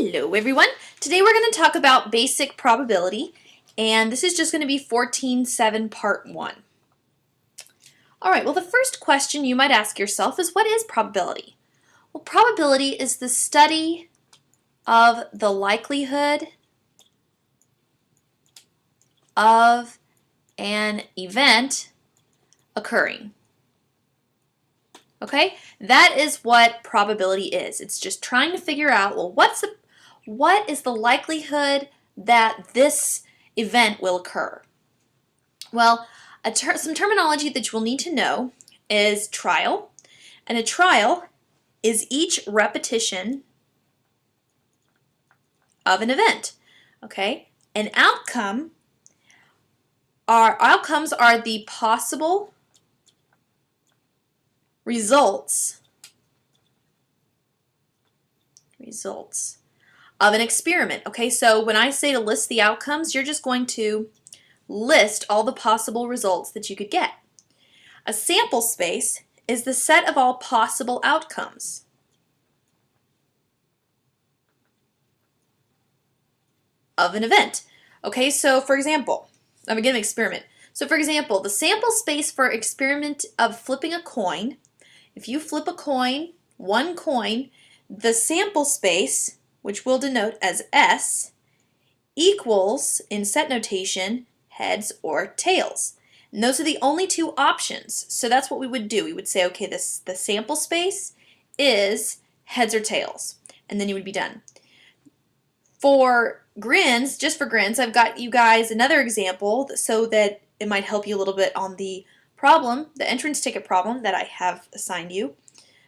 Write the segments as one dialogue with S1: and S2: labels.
S1: Hello everyone! Today we're going to talk about basic probability, and this is just going to be 14-7 part 1. Alright, well the first question you might ask yourself is, what is probability? Well, probability is the study of the likelihood of an event occurring. Okay, that is what probability is. It's just trying to figure out, well, what is the likelihood that this event will occur? Well, some terminology that you will need to know is trial, and a trial is each repetition of an event. Okay, an outcomes are the possible results of an experiment. Okay, so when I say to list the outcomes, you're just going to list all the possible results that you could get. A sample space is the set of all possible outcomes. Of an event. Okay, so for example, I'm going to give an experiment. So for example, the sample space for experiment of flipping a coin, if you flip a coin, one coin, the sample space, which we'll denote as S, equals, in set notation, heads or tails. And those are the only two options. So that's what we would do. We would say, okay, the sample space is heads or tails. And then you would be done. For grins, just for grins, I've got you guys another example so that it might help you a little bit on the problem, the entrance ticket problem that I have assigned you.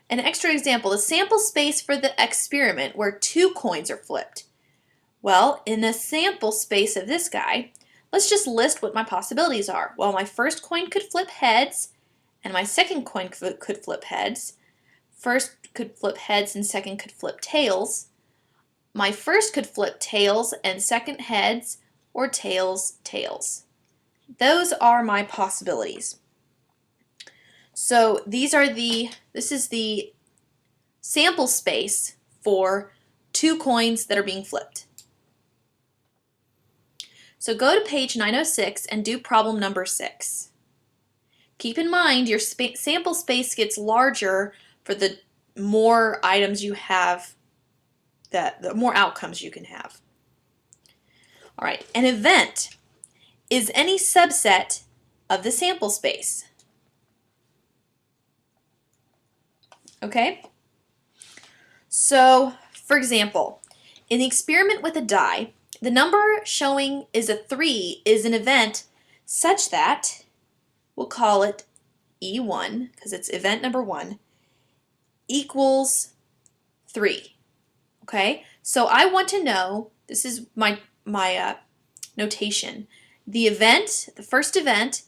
S1: An extra example, the sample space for the experiment where two coins are flipped. Well, in a sample space of this guy, let's just list what my possibilities are. Well, my first coin could flip heads, and my second coin could flip heads. First could flip heads and second could flip tails. My first could flip tails and second heads, or tails, tails. Those are my possibilities. So this is the sample space for two coins that are being flipped. So go to page 906 and do problem number 6. Keep in mind your sample space gets larger for the more items you have, the more outcomes you can have. All right, an event is any subset of the sample space. Okay? So, for example, in the experiment with a die, the number showing is a 3 is an event such that, we'll call it E1, because it's event number 1, equals 3. Okay? So I want to know, this is my notation, the first event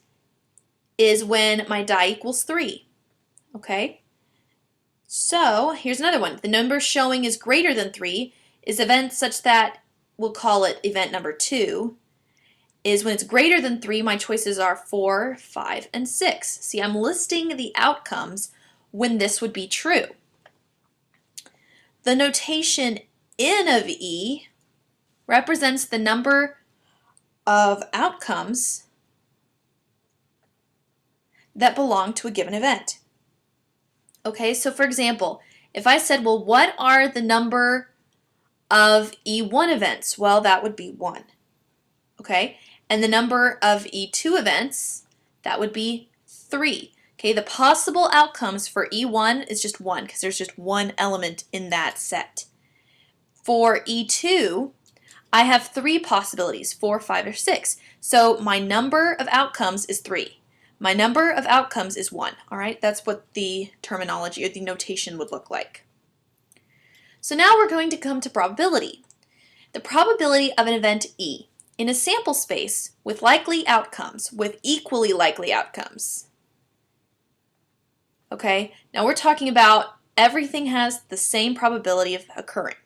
S1: is when my die equals 3. Okay? So here's another one. The number showing is greater than 3 is event such that, we'll call it event number 2, is when it's greater than 3, my choices are 4, 5, and 6. See, I'm listing the outcomes when this would be true. The notation N of E represents the number of outcomes that belong to a given event. Okay, so for example, if I said, well, what are the number of E1 events? Well, that would be 1. Okay, and the number of E2 events, that would be 3. Okay, the possible outcomes for E1 is just 1 because there's just one element in that set. For E2, I have 3 possibilities, 4, 5, or 6. So my number of outcomes is 3. My number of outcomes is 1. All right, that's what the terminology or the notation would look like. So now we're going to come to probability. The probability of an event E in a sample space with likely outcomes, with equally likely outcomes. Okay, now we're talking about everything has the same probability of occurring.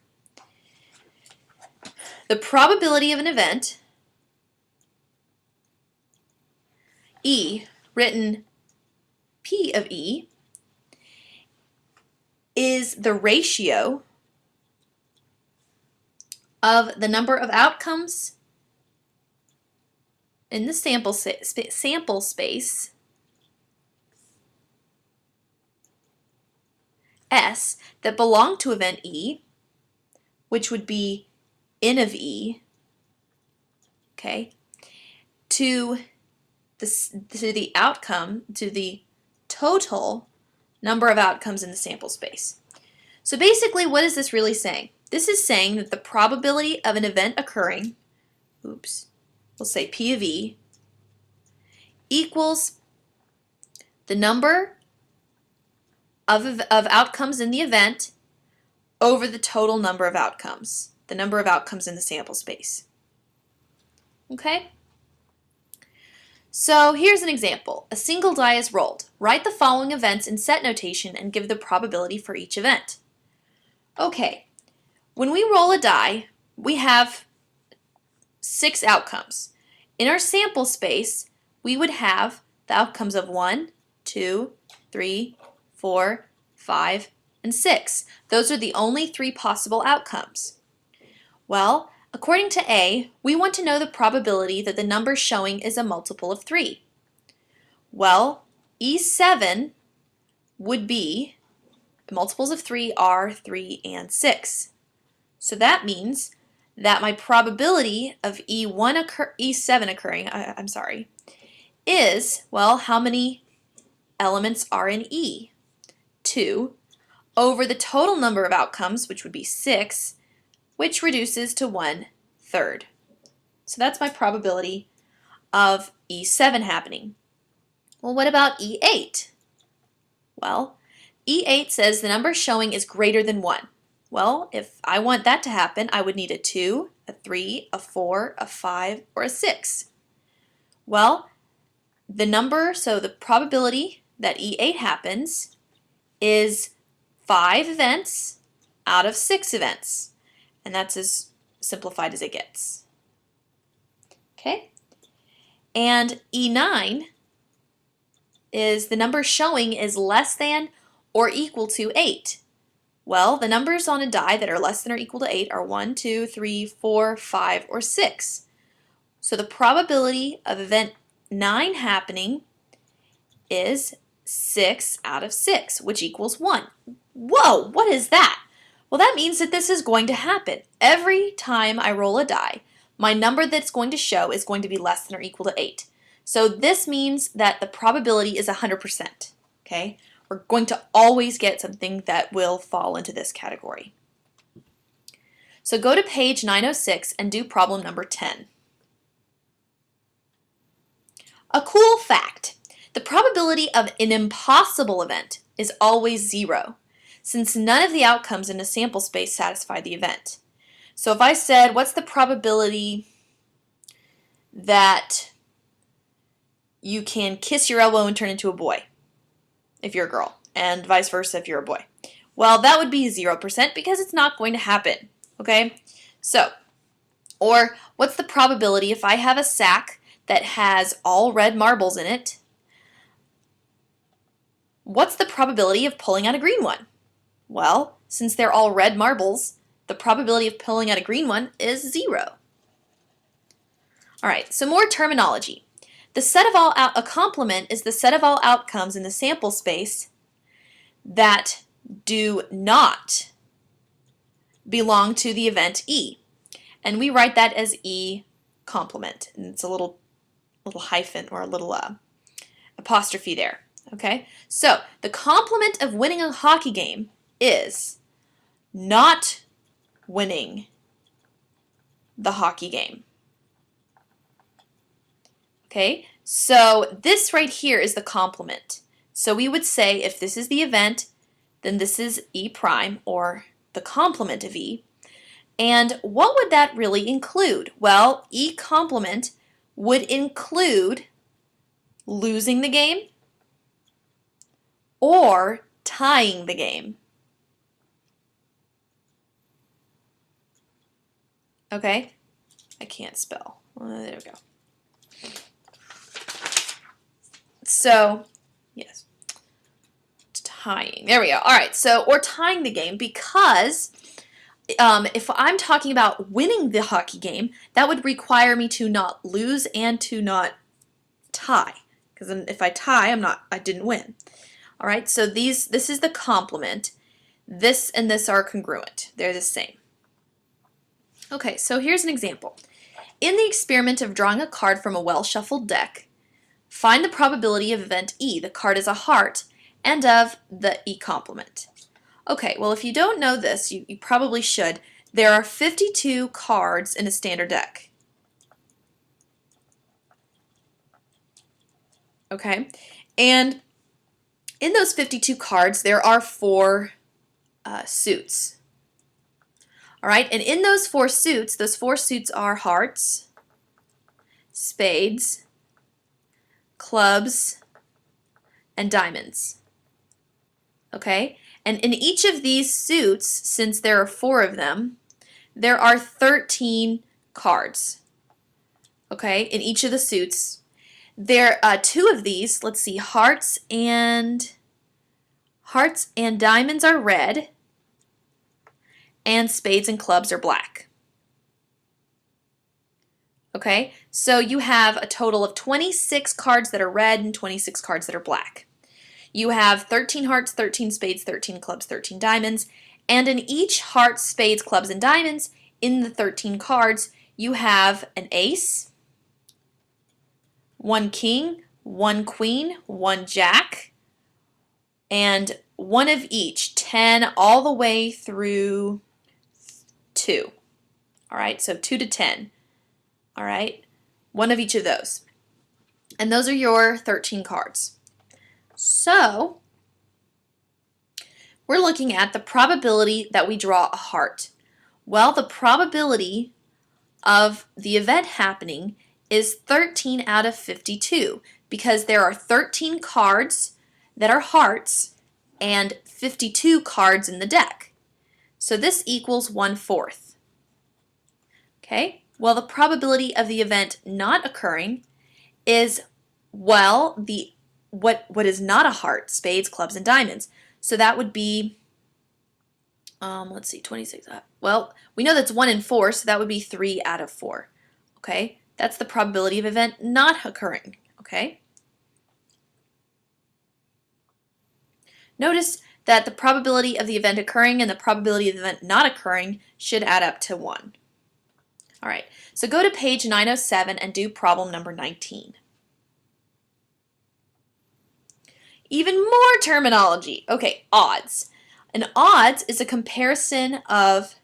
S1: The probability of an event, E, written P of E, is the ratio of the number of outcomes in the sample space S that belong to event E, which would be N of E, okay, to the total number of outcomes in the sample space. So basically, what is this really saying? This is saying that the probability of an event occurring, we'll say P of E, equals the number of outcomes in the event over the total number of outcomes, the number of outcomes in the sample space. Okay? So here's an example. A single die is rolled. Write the following events in set notation and give the probability for each event. Okay, when we roll a die, we have 6 outcomes. In our sample space, we would have the outcomes of 1, 2, 3, 4, 5, and 6. Those are the only 3 possible outcomes. Well, according to A, we want to know the probability that the number showing is a multiple of 3. Well, E7 would be, multiples of 3 are 3 and 6. So that means that my probability of E7 occurring, is, well, how many elements are in E? 2 over the total number of outcomes, which would be 6, which reduces to 1/3. So that's my probability of E7 happening. Well, what about E8? Well, E8 says the number showing is greater than 1. Well, if I want that to happen, I would need a 2, a 3, a 4, a 5, or a 6. Well, the probability that E8 happens is 5 events out of 6 events. And that's as simplified as it gets. Okay? And E9 is the number showing is less than or equal to 8. Well, the numbers on a die that are less than or equal to 8 are 1, 2, 3, 4, 5, or 6. So the probability of event 9 happening is 6 out of 6, which equals 1. Whoa, what is that? Well, that means that this is going to happen. Every time I roll a die, my number that's going to show is going to be less than or equal to 8. So this means that the probability is 100%. Okay? We're going to always get something that will fall into this category. So go to page 906 and do problem number 10. A cool fact. The probability of an impossible event is always 0, since none of the outcomes in a sample space satisfy the event. So if I said, what's the probability that you can kiss your elbow and turn into a boy if you're a girl, and vice versa if you're a boy? Well, that would be 0% because it's not going to happen, okay? So, or what's the probability if I have a sack that has all red marbles in it? What's the probability of pulling out a green one? Well, since they're all red marbles, the probability of pulling out a green one is 0. All right, so more terminology. A complement is the set of all outcomes in the sample space that do not belong to the event E. And we write that as E complement. And it's a little hyphen or a little apostrophe there. Okay? So the complement of winning a hockey game is not winning the hockey game. Okay, so this right here is the complement. So we would say if this is the event, then this is E prime, or the complement of E. And what would that really include? Well, E complement would include losing the game or tying the game. Okay, I can't spell. There we go. So, yes, tying. There we go. All right, so, or tying the game, because if I'm talking about winning the hockey game, that would require me to not lose and to not tie. Because if I tie, I didn't win. All right, so this is the complement. This and this are congruent. They're the same. Okay, so here's an example. In the experiment of drawing a card from a well-shuffled deck, find the probability of event E, the card is a heart, and of the E complement. Okay, well, if you don't know this, you probably should. There are 52 cards in a standard deck. Okay, and in those 52 cards, there are 4 suits. All right, and in those 4 suits are hearts, spades, clubs, and diamonds. Okay, and in each of these suits, since there are 4 of them, there are 13 cards. Okay, in each of the suits. There are 2 of these, let's see, hearts and diamonds are red, and spades and clubs are black. Okay, so you have a total of 26 cards that are red and 26 cards that are black. You have 13 hearts, 13 spades, 13 clubs, 13 diamonds, and in each heart, spades, clubs, and diamonds, in the 13 cards, you have an ace, 1 king, 1 queen, 1 jack, and 1 of each, 10 all the way through 2. All right, so 2 to 10. All right, 1 of each of those. And those are your 13 cards. So, we're looking at the probability that we draw a heart. Well, the probability of the event happening is 13 out of 52 because there are 13 cards that are hearts and 52 cards in the deck. So this equals 1/4. Okay, well, the probability of the event not occurring is, well, what is not a heart, spades, clubs, and diamonds. So that would be, let's see, 26. Well, we know that's 1 in 4, so that would be 3 out of 4. Okay, that's the probability of event not occurring. Okay. Notice that the probability of the event occurring and the probability of the event not occurring should add up to 1. All right, so go to page 907 and do problem number 19. Even more terminology. Okay, odds. An odds is a comparison of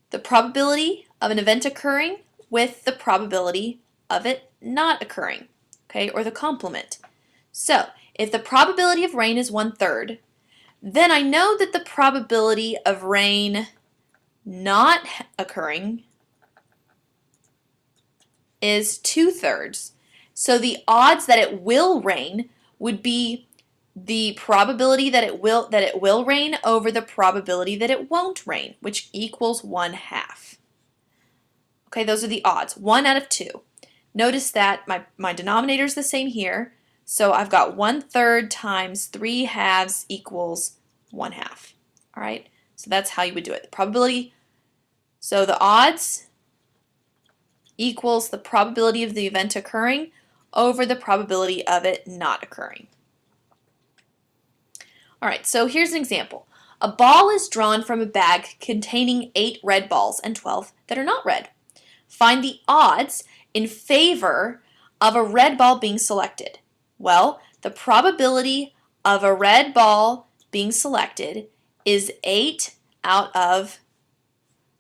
S1: the probability of an event occurring with the probability of it not occurring, okay, or the complement. So, if the probability of rain is 1/3, then I know that the probability of rain not occurring is 2/3. So the odds that it will rain would be the probability that it will rain over the probability that it won't rain, which equals 1/2. Okay, those are the odds, 1 out of 2. Notice that my denominator is the same here, so I've got 1/3 times 3/2 equals 1/2. All right, so that's how you would do it. The probability, so the odds equals the probability of the event occurring over the probability of it not occurring. All right, so here's an example. A ball is drawn from a bag containing 8 red balls and 12 that are not red. Find the odds in favor of a red ball being selected. Well, the probability of a red ball being selected is 8 out of,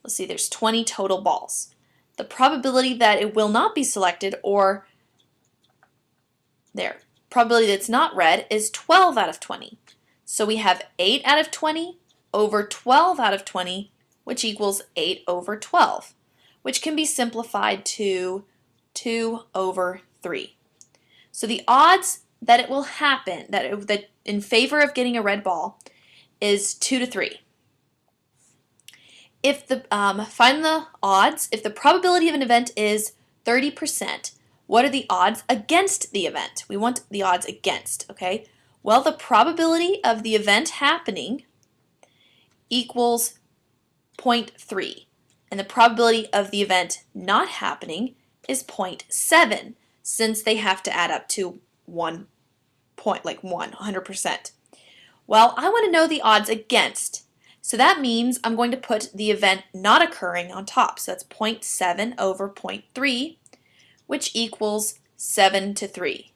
S1: let's see, there's 20 total balls. The probability that it will not be selected, or there, probability that's not red, is 12 out of 20. So we have 8 out of 20 over 12 out of 20, which equals 8 over 12, which can be simplified to 2 over 3. So the odds that it will happen, that in favor of getting a red ball, is 2 to 3. If find the odds, if the probability of an event is 30%, what are the odds against the event? We want the odds against, okay? Well, the probability of the event happening equals 0.3. And the probability of the event not happening is 0.7, since they have to add up to 1 point, like 100%. Well, I want to know the odds against. So that means I'm going to put the event not occurring on top. So that's 0.7 over 0.3, which equals 7 to 3.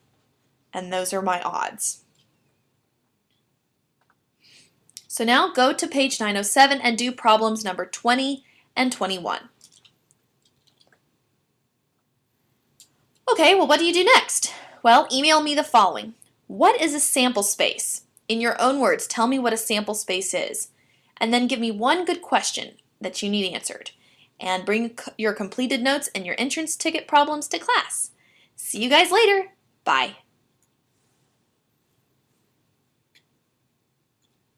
S1: And those are my odds. So now go to page 907 and do problems number 20 and 21. Okay, well, what do you do next? Well, email me the following. What is a sample space? In your own words, tell me what a sample space is. And then give me one good question that you need answered. And bring your completed notes and your entrance ticket problems to class. See you guys later. Bye.